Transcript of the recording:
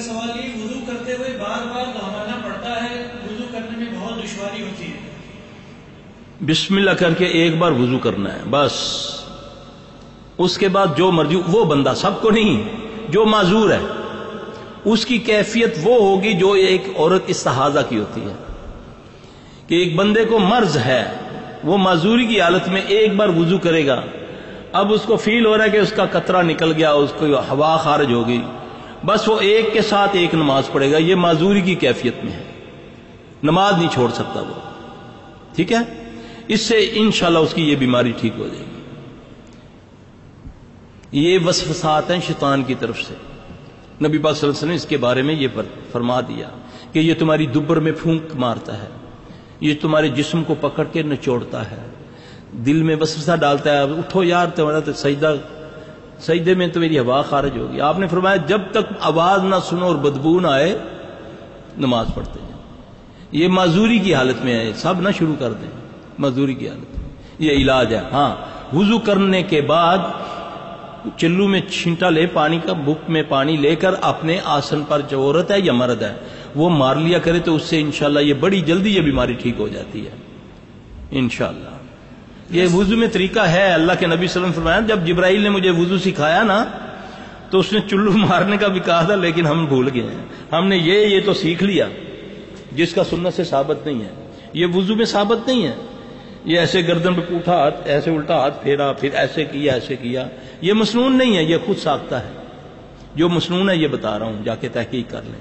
کا سوال یہ وضو کرتے ہوئے بار بار دہرانا پڑتا ہے، وضو کرنے میں بہت دشواری ہوتی ہے۔ بسم اللہ کر کے ایک بار وضو کرنا ہے بس، اس کے بعد جو مرضی، وہ بندہ سب کو نہیں، جو معذور ہے اس کی کیفیت وہ ہوگی جو ایک عورت استحاضہ کی ہوتی ہے، کہ ایک بندے کو مرض ہے، وہ معذوری کی حالت میں ایک بار وضو کرے گا، اب اس کو فیل ہو رہا ہے کہ اس کا قطرہ نکل گیا، اس کو ہوا خارج ہو گئی، بس وہ ایک کے ساتھ ایک نماز پڑھے گا، یہ معذوری کی کیفیت میں ہے، نماز نہیں چھوڑ سکتا وہ، ٹھیک ہے؟ اس سے انشاءاللہ اس کی یہ بیماری ٹھیک ہو جائے گی۔ یہ وسوسات ہیں شیطان کی طرف سے، نبی پاک صلی اللہ علیہ وسلم نے اس کے بارے میں یہ فرما دیا کہ یہ تمہاری دبر میں پھونک مارتا ہے، یہ تمہارے جسم کو پکڑ کے نچوڑتا ہے، دل میں وسوسہ ڈالتا ہے، اٹھو یار تمہارا تو سجدے میں تو میری ہوا خارج ہوگی۔ آپ نے فرمایا جب تک آواز نہ سنو اور بدبو نہ آئے نماز پڑھتے جائیں۔ یہ معذوری کی حالت میں ہے، سب نہ شروع کر دیں معذوری کی حالت میں، یہ علاج ہے۔ ہاں، وضو کرنے کے بعد چلو میں چھینٹا لے پانی کا، بک میں پانی لے کر اپنے آسن پر، جو عورت ہے یا مرد ہے وہ مار لیا کرے، تو اس سے انشاءاللہ یہ بڑی جلدی یہ بیماری ٹھیک ہو جاتی ہے انشاءاللہ۔ یہ وضو میں طریقہ ہے، اللہ کے نبی صلی اللہ علیہ وسلم فرمایا جب جبرائیل نے مجھے وضو سکھایا نا تو اس نے چلو مارنے کا بھی کہا تھا، لیکن ہم بھول گئے ہیں، ہم نے یہ تو سیکھ لیا جس کا سنت سے ثابت نہیں ہے، یہ وضو میں ثابت نہیں ہے۔ یہ ایسے گردن پہ پوٹھا ہاتھ، ایسے الٹا ہاتھ پھیرا، پھر ایسے کیا، یہ مسنون نہیں ہے، یہ خود ساختہ ہے۔ جو مسنون ہے یہ بتا رہا ہوں، جا کے تحقیق کر لیں۔